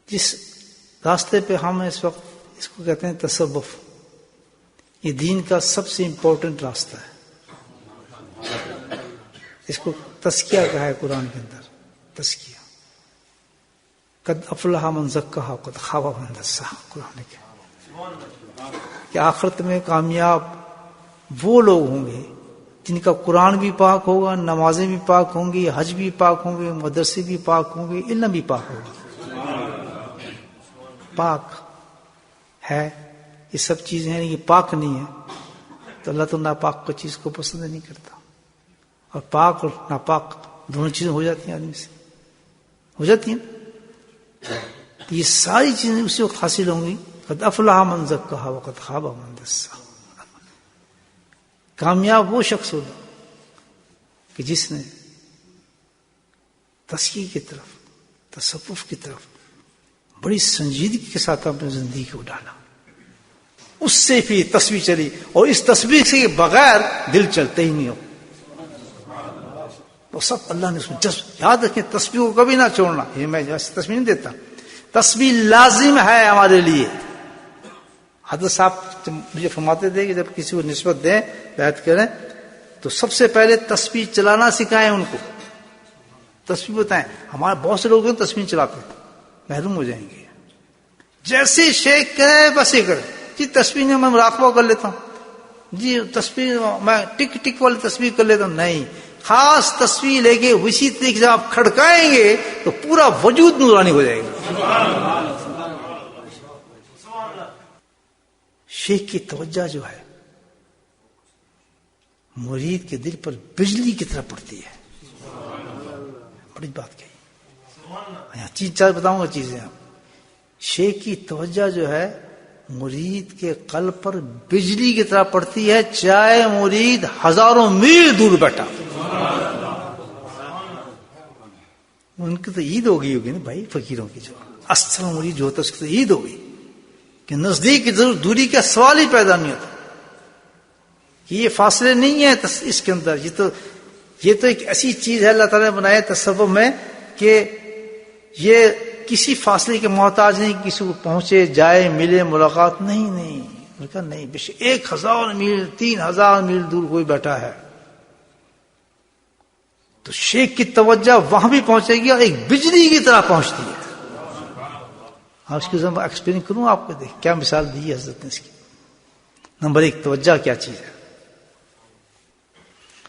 جس راستے پہ ہم اس وقت، اس کو کہتے ہیں تصوف، یہ دین کا سب سے امپورٹنٹ راستہ ہے. اس کو تزکیہ کہا ہے قرآن کے اندر. تزکیہ، قد افلح من زکاہا وقد خاب من دساہا. قرآن کے کہ آخرت میں کامیاب وہ لوگ ہوں گے جن کا قرآن بھی پاک ہوگا، نمازیں بھی پاک ہوں گی، حج بھی پاک ہوں گے، مدرسے بھی پاک ہوں گے، علم بھی پاک ہوگا. پاک ہے یہ سب چیزیں ہیں، یہ پاک نہیں ہے تو اللہ تو ناپاک کو چیز کو پسند نہیں کرتا. اور پاک اور ناپاک دونوں چیزیں ہو جاتی ہیں، آدمی سے ہو جاتی ہیں. یہ ساری چیزیں اسی وقت حاصل ہوں گی. قد افلح من زکاہا وقد خاب من دساہا. کامیاب وہ شخص ہوگا کہ جس نے تزکیے کی طرف، تصوف کی طرف بڑی سنجیدگی کے ساتھ اپنی زندگی کو ڈالا. اس سے پھر تسبیح چلی، اور اس تسبیح سے بغیر دل چلتے ہی نہیں ہو. وہ سب اللہ نے اس میں جذب. یاد رکھیں تسبیح کو کبھی نہ چھوڑنا. یہ میں تسبیح نہیں دیتا، تسبیح لازم ہے ہمارے لیے. حضرت صاحب مجھے فرماتے تھے کہ جب کسی کو نسبت دیں، بیعت کریں، تو سب سے پہلے تسبیح چلانا سکھائیں ان کو. تسبیح بتائیں. ہمارے بہت سے لوگ تسبیح چلاتے ہیں، محروم ہو جائیں گے. جیسے شیخ کرے بس یہ کرے. جی تسبیح میں میں مراقبہ کر لیتا ہوں، جی تسبیح میں ٹک ٹک والی تسبیح کر لیتا ہوں. نہیں، خاص تسبیح لے کے اسی طریقے سے آپ کھڑکائیں گے تو پورا وجود نورانی ہو جائے گا. شیخ کی توجہ جو ہے مرید کے دل پر بجلی کی طرح پڑتی ہے. بڑی بات کہی. چیز چار بتاؤں گا چیزیں. شیخ کی توجہ جو ہے مرید کے قلب پر بجلی کی طرح پڑتی ہے، چاہے مرید ہزاروں میل دور بیٹھا. ان کی تو عید ہو گئی ہوگی نا بھائی، فقیروں کی جو اصل مرید جو ہوتا ہے اس کی تو عید ہو گئی کہ نزدیک کی ضرور دوری کا سوال ہی پیدا نہیں ہوتا. یہ فاصلے نہیں ہے اس کے اندر. یہ تو ایک ایسی چیز ہے اللہ تعالیٰ نے بنایا تصوف میں کہ یہ کسی فاصلے کے محتاج نہیں، کسی کو پہنچے جائے ملے ملاقات نہیں. بے شک 1000 میل 3000 میل دور کوئی بیٹھا ہے تو شیخ کی توجہ وہاں بھی پہنچے گی اور ایک بجلی کی طرح پہنچتی ہے. ہاں اس کی ذرا ایکسپلین کروں آپ کو. دیکھ کیا مثال دی ہے حضرت نے اس کی. نمبر 1 توجہ کیا چیز ہے.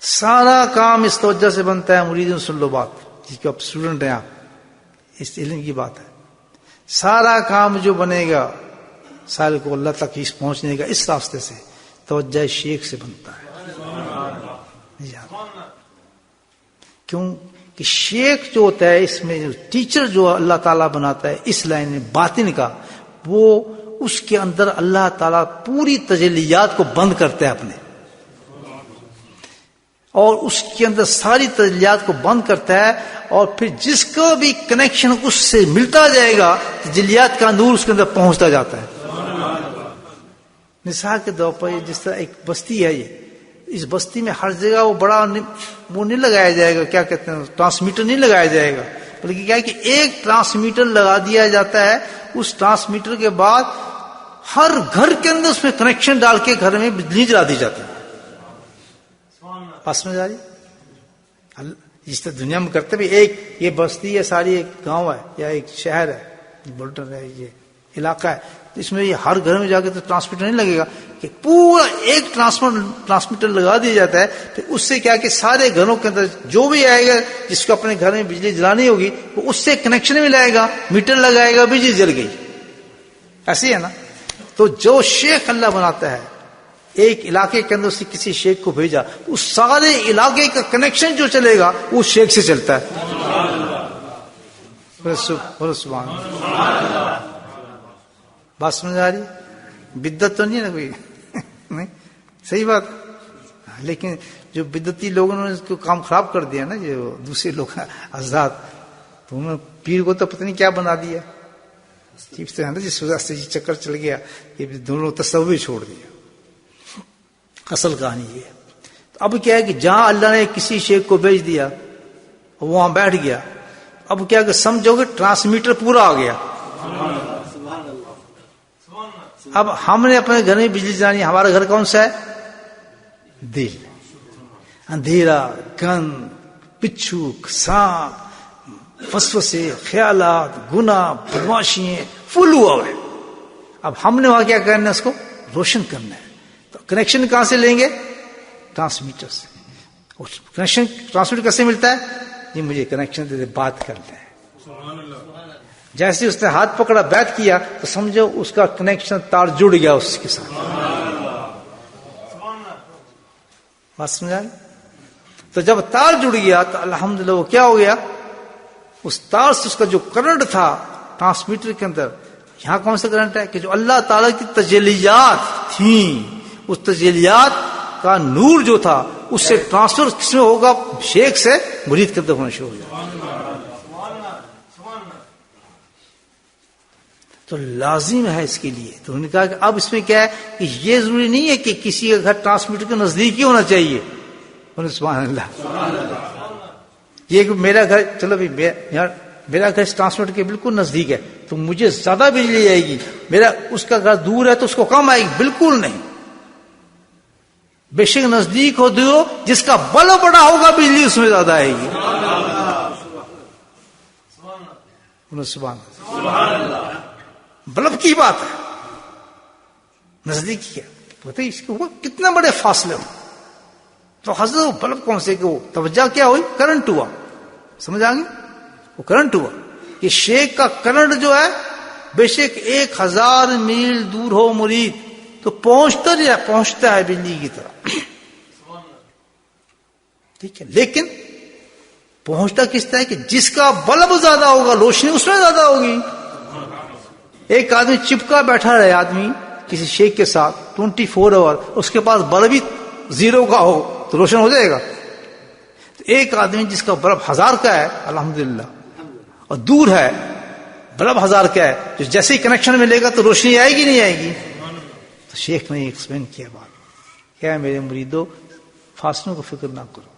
سارا کام اس توجہ سے بنتا ہے. مرید سن لو بات، جس کے آپ اسٹوڈنٹ ہیں، آپ اس علم کی بات ہے. سارا کام جو بنے گا سال کو اللہ تک اس پہنچنے کا اس راستے سے توجہ شیخ سے بنتا ہے. کیوں کہ شیخ جو ہوتا ہے اس میں جو ٹیچر جو اللہ تعالیٰ بناتا ہے اس لائن میں باطن کا، وہ اس کے اندر اللہ تعالیٰ پوری تجلیات کو بند کرتا ہے اپنے، اور اس کے اندر ساری تجلیات کو بند کرتا ہے. اور پھر جس کو بھی کنیکشن اس سے ملتا جائے گا تجلیات کا نور اس کے اندر پہنچتا جاتا ہے. مثال کے طور پر جس طرح ایک بستی ہے، یہ اس بستی میں ہر جگہ وہ بڑا وہ نہیں لگایا جائے گا، کیا کہتے ہیں ٹرانسمیٹر نہیں لگایا جائے گا، بلکہ کیا ہے کہ ایک ٹرانسمیٹر لگا دیا جاتا ہے. اس ٹرانسمیٹر کے بعد ہر گھر کے اندر اس میں کنیکشن ڈال کے گھر میں بجلی جلا دی جاتی ہے. پاس میں جا رہی جس طرح دنیا میں کرتے بھی ایک یہ بستی ہے، ساری ایک گاؤں ہے یا ایک شہر ہے، بولٹن ہے، یہ علاقہ ہے، اس میں یہ ہر گھر میں جا کے تو ٹرانسمیٹر نہیں لگے گا کہ پورا ایک ٹرانسمیٹر لگا دیا جاتا ہے. پھر اس سے کیا کہ سارے گھروں کے اندر جو بھی آئے گا جس کو اپنے گھر میں بجلی جلانی ہوگی وہ اس سے کنیکشن بھی لائے گا، میٹر لگائے گا، بجلی جل گئی. ایسی ہے نا. تو جو شیخ اللہ بناتا ہے ایک علاقے کے اندر، اس نے کسی شیخ کو بھیجا، اس سارے علاقے کا کنیکشن جو چلے گا وہ شیخ سے چلتا ہے. سبحان اللہ. بات سمجھ آ رہی؟ بدعت تو نہیں ہے نا کوئی؟ نہیں، صحیح بات. لیکن جو بدعتی لوگوں نے اس کو کام خراب کر دیا نا، جو دوسرے لوگ حضرات، تو انہوں نے پیر کو تو پتہ نہیں کیا بنا دیا. جس وجہ سے یہ چکر چل گیا، یہ دونوں تصویر چھوڑ دیا. اصل کہانی یہ ہے. اب کیا ہے کہ جہاں اللہ نے کسی شیخ کو بھیج دیا وہاں بیٹھ گیا، اب کیا کہ سمجھو کہ ٹرانسمیٹر پورا آ گیا. اب ہم نے اپنے گھر میں بجلی جلانی، ہمارا گھر کون سا ہے؟ دل. اندھیرا، گند، بچھو، سانپ، وسوسے، خیالات، گناہ، بدماشیاں فل ہوا ہے. اب ہم نے وہاں کیا کرنا ہے؟ اس کو روشن کرنا ہے. تو کنیکشن کہاں سے لیں گے؟ ٹرانسمیٹر سے. کنیکشن ٹرانسمیٹر کیسے ملتا ہے؟ یہ مجھے کنیکشن دے دے، بات کرنا ہے. جیسے اس نے ہاتھ پکڑا، بیعت کیا، تو سمجھو اس کا کنیکشن تار جڑ گیا اس کے ساتھ. بات سمجھا؟ تو جب تار جڑ گیا تو الحمدللہ وہ کیا ہو گیا؟ اس تار سے اس کا جو کرنٹ تھا ٹرانسمیٹر کے اندر، یہاں کون سا کرنٹ ہے کہ جو اللہ تعالیٰ کی تجلیات تھیں، اس تجلیات کا نور جو تھا اس سے ٹرانسفر کس میں ہوگا؟ شیخ سے مرید کے اندر ہونا شروع ہو جائے. تو لازم ہے اس کے لیے. تو انہوں نے کہا کہ اب اس میں کیا ہے کہ یہ ضروری نہیں ہے کہ کسی کا گھر ٹرانسمیٹر کے نزدیک ہی ہونا چاہیے. سبحان اللہ. یہ کہ میرا گھر، چلو بھائی یار میرا گھر ٹرانسمیٹر کے بالکل نزدیک ہے تو مجھے زیادہ بجلی آئے گی، میرا اس کا گھر دور ہے تو اس کو کم آئے گی. بالکل نہیں. بے شک نزدیک ہو دور، جس کا بلب بڑا ہوگا بجلی اس میں زیادہ آئے گی. سبحان اللہ. بلب کی بات ہے، نزدیکی ہے. پتہ اس کے اوپر کتنے بڑے فاصلے ہو. تو حضرت بلب کون سے کہ وہ توجہ کیا ہوئی؟ کرنٹ ہوا. سمجھ آ گئی؟ وہ کرنٹ ہوا. یہ شیخ کا کرنٹ جو ہے بے شک 1000 میل دور ہو مرید تو پہنچتا ہے بجلی کی طرح. ٹھیک ہے، لیکن پہنچتا کس طرح کہ جس کا بلب زیادہ ہوگا روشنی اس میں زیادہ ہوگی. ایک آدمی چپکا بیٹھا رہے آدمی کسی شیخ کے ساتھ 24 آور، اس کے پاس بلب ہی 0 کا ہو تو روشن ہو جائے گا. تو ایک آدمی جس کا بلب 1000 کا ہے الحمدللہ اور دور ہے، بلب 1000 کا ہے، جو جیسے ہی کنیکشن میں لے گا تو روشنی آئے گی نہیں آئے گی. تو شیخ نے ایکسپلین کیا بات، کیا میرے مریدو فاصلوں کو فکر نہ کرو.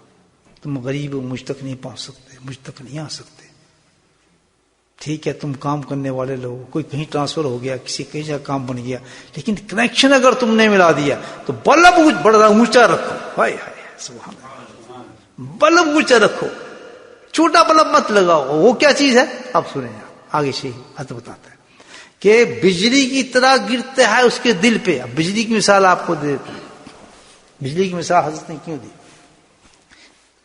تم غریب ہو، مجھ تک نہیں پہنچ سکتے، مجھ تک نہیں آ سکتے. ٹھیک ہے، تم کام کرنے والے لوگ، کوئی کہیں ٹرانسفر ہو گیا، کسی کہیں جگہ کام بن گیا، لیکن کنیکشن اگر تم نے ملا دیا تو بلب بڑا اونچا رکھو. ہائے ہائے سبحان اللہ. بلب اونچا رکھو، چھوٹا بلب مت لگاؤ. وہ کیا چیز ہے؟ اب سنیں آگے سے حضرت بتاتا ہے کہ بجلی کی طرح گرتا ہے اس کے دل پہ. اب بجلی کی مثال آپ کو دے دیتا ہوں. بجلی کی مثال حضرت نے کیوں دی؟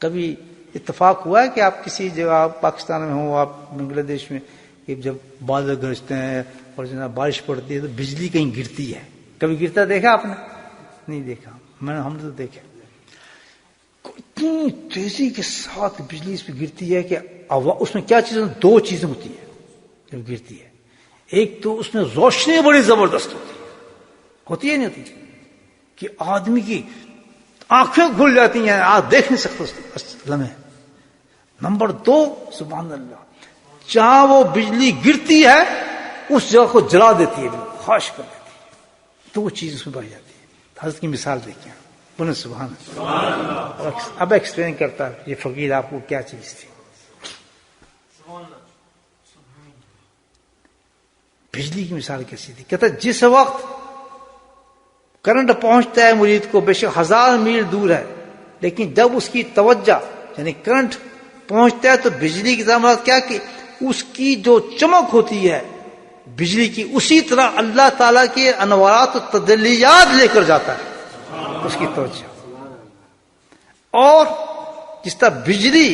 کبھی اتفاق ہوا ہے کہ آپ کسی جگہ پاکستان میں ہو، آپ بنگلہ دیش میں، کہ جب بادل گرجتے ہیں اور جناب بارش پڑتی ہے تو بجلی کہیں گرتی ہے؟ کبھی گرتا دیکھا آپ نے؟ نہیں دیکھا. ہم نے تو دیکھا اتنی تیزی کے ساتھ بجلی اس پہ گرتی ہے کہ اس میں کیا چیزیں، 2 چیزیں ہوتی ہیں جب گرتی ہے. ایک تو اس میں روشنی بڑی زبردست ہوتی ہے نہیں ہوتی کہ آدمی کی آنکھیں کھل جاتی ہیں، آپ دیکھ نہیں سکتے اس لمحے. نمبر 2 سبحان اللہ، جہاں وہ بجلی گرتی ہے اس جگہ کو جلا دیتی ہے، خاش کر دیتی ہے. 2 چیز اس میں بڑھ جاتی ہے. حضرت کی مثال دیکھیں، بولے سبحان اللہ. اب ایکسپلین کرتا ہے یہ فقیر آپ کو کیا چیز تھی. بجلی کی مثال کیسی تھی؟ کہتا ہے جس وقت کرنٹ پہنچتا ہے مرید کو بے شک 1000 میل دور ہے، لیکن جب اس کی توجہ یعنی کرنٹ پہنچتا ہے تو بجلی کی طرح کیا کہ اس کی جو چمک ہوتی ہے بجلی کی، اسی طرح اللہ تعالیٰ کے انوارات و تجلیات لے کر جاتا ہے اس کی توجہ. اور جس طرح بجلی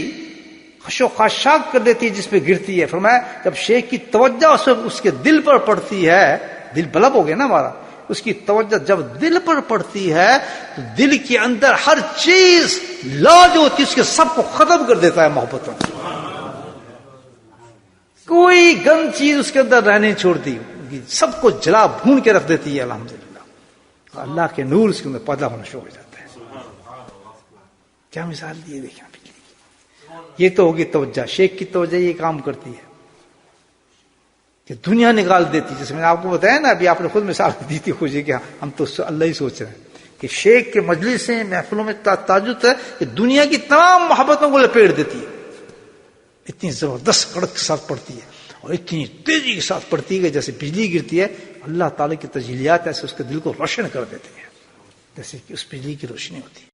خش و خاشاک کر دیتی ہے جس پہ گرتی ہے، فرمایا جب شیخ کی توجہ اس کے دل پر پڑتی ہے، دل بلب ہو گیا نا ہمارا، اس کی توجہ جب دل پر پڑتی ہے تو دل کے اندر ہر چیز لا جو ہوتی ہے اس کے سب کو ختم کر دیتا ہے محبتوں. کوئی گند چیز اس کے اندر رہنے چھوڑتی، سب کو جلا بھون کے رکھ دیتی ہے الحمدللہ. اللہ کے نور اس کے اندر پیدا ہونا شروع ہو جاتا ہے. کیا مثال دی دیکھیں. یہ تو ہوگی توجہ. شیخ کی توجہ یہ کام کرتی ہے کہ دنیا نکال دیتی. جیسے میں نے آپ کو بتایا نا، ابھی آپ نے خود مثال دی تھی خوشی کہ ہم تو اللہ ہی سوچ رہے ہیں کہ شیخ کے مجلس سے محفلوں میں تعجب ہے کہ دنیا کی تمام محبتوں کو لپیٹ دیتی ہے. اتنی زبردست کڑک کے ساتھ پڑتی ہے. اور اتنی تیزی کے ساتھ پڑتی ہے جیسے بجلی گرتی ہے. اللہ تعالیٰ کی تجلیات ایسے اس کے دل کو روشن کر دیتے ہیں جیسے کہ اس بجلی کی روشنی ہوتی ہے.